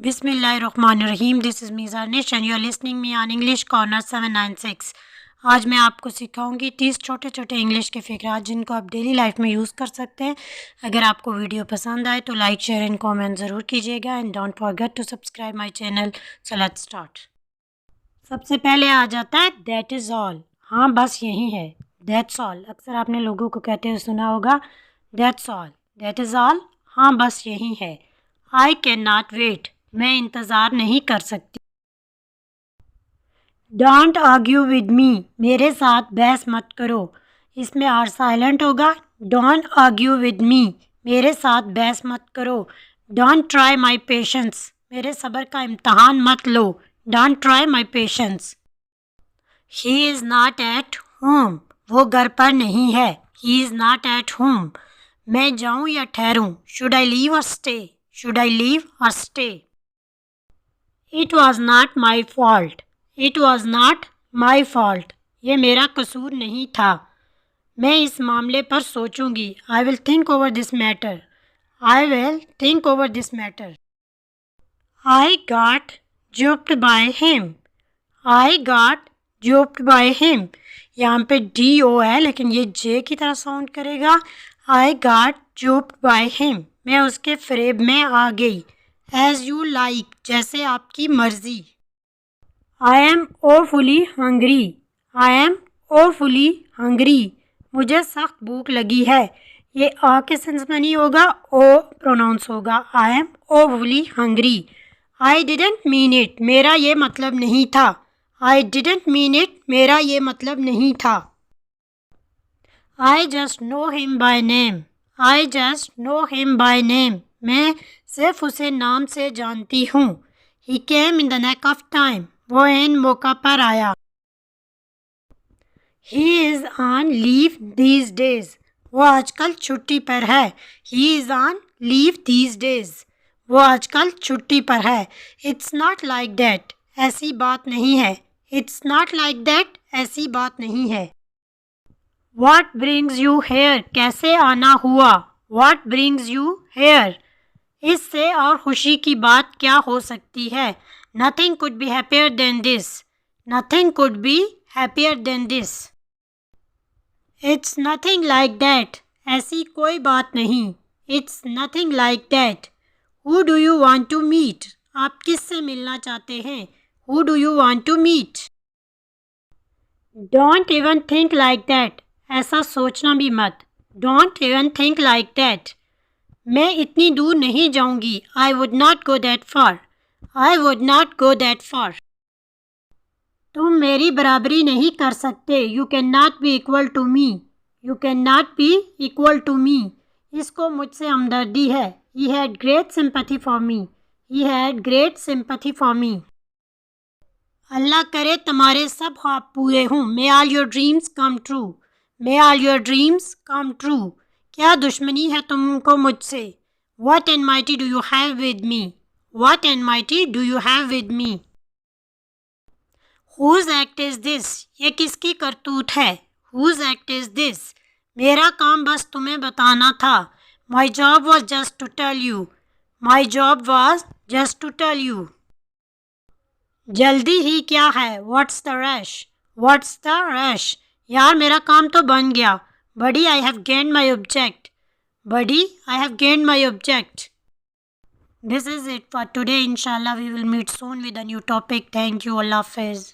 बिस्मिल्लाहिर्रहमानिर्रहीम। This is मीज़ा निश and you are listening me on English corner 796। आज मैं आपको सिखाऊंगी 30 छोटे छोटे इंग्लिश के फ़िक्रात जिनको आप डेली लाइफ में यूज़ कर सकते हैं। अगर आपको वीडियो पसंद आए तो लाइक शेयर एंड कमेंट ज़रूर कीजिएगा and don't forget to subscribe my channel. So let's start. सबसे पहले आ जाता है दैट इज़ ऑल। हाँ बस यही है, दैट्स ऑल। अक्सर आपने लोगों को कहते हुए सुना होगा that's all, that is all, हाँ बस यही है। आई कैन नॉट वेट, मैं इंतज़ार नहीं कर सकती। डोंट आर्ग्यू विद मी, मेरे साथ बहस मत करो। इसमें आर साइलेंट होगा। डोंट आर्ग्यू विद मी, मेरे साथ बहस मत करो। डोंट ट्राई माई पेशेंस, मेरे सब्र का इम्तहान मत लो। Don't try my patience. He is not at home, वो घर पर नहीं है। He is not at home. मैं जाऊँ या ठहरूँ, शुड आई लीव और स्टे, शुड आई लीव और stay. It was not my fault, it was not my fault, ये मेरा कसूर नहीं था। मैं इस मामले पर सोचूंगी। I will think over this matter, I will think over this matter. I got duped by him, I got duped by him. यहाँ पे डी ओ है लेकिन ये जे की तरह साउंड करेगा। आई गॉट जुप्ड बाय हिम, मैं उसके फ्रेब में आ गई। एज यू लाइक, जैसे आपकी मर्जी। I am awfully hungry, I am awfully hungry, मुझे सख्त भूख लगी है। ये आ के सेंस में नहीं होगा, ओ प्रोनाउंस होगा। I am awfully hungry. I didn't mean it, मेरा ये मतलब नहीं था। आई डिडेंट मीन इट, मेरा ये मतलब नहीं था। I just know him by name, I just know him by name, मैं सिर्फ उसे नाम से जानती हूँ। He came in the nick of time, वो इन मौका पर आया। He is on leave these days, वो आजकल छुट्टी पर है। He is on leave these days, वो आजकल छुट्टी पर है। इट्स नॉट लाइक दैट, ऐसी बात नहीं है। इट्स नॉट लाइक दैट, ऐसी बात नहीं है। What brings you here, कैसे आना हुआ। What brings you here, इससे और खुशी की बात क्या हो सकती है। Nothing could be happier than this, nothing could be happier than this। It's nothing like that, ऐसी कोई बात नहीं। It's nothing like that। Who do you want to meet, आप किससे मिलना चाहते हैं। Who do you want to meet। Don't even think like that, ऐसा सोचना भी मत। Don't even think like that। मैं इतनी दूर नहीं जाऊंगी। I would not go that far, I would not go that far। तुम मेरी बराबरी नहीं कर सकते। You cannot be equal to me, you cannot be equal to me। इसको मुझसे हमदर्दी है। He had great sympathy for me, he had great sympathy for me। अल्लाह करे तुम्हारे सब ख्वाब पूरे हों। May all your dreams come true, may all your dreams come true. क्या दुश्मनी है तुमको मुझसे। What enmity do you have with me, what enmity do you have with me। Whose act is this, ये किसकी करतूत है। Whose act is this, मेरा काम बस तुम्हें बताना था। My job was just to tell you, my job was just to tell you। जल्दी ही क्या है। What's the rush, what's the rush, यार मेरा काम तो बन गया। Buddy I have gained my object, buddy I have gained my object. This is it for today. इंशाल्लाह we will meet soon with a new topic. Thank you. अल्लाह हाफिज़।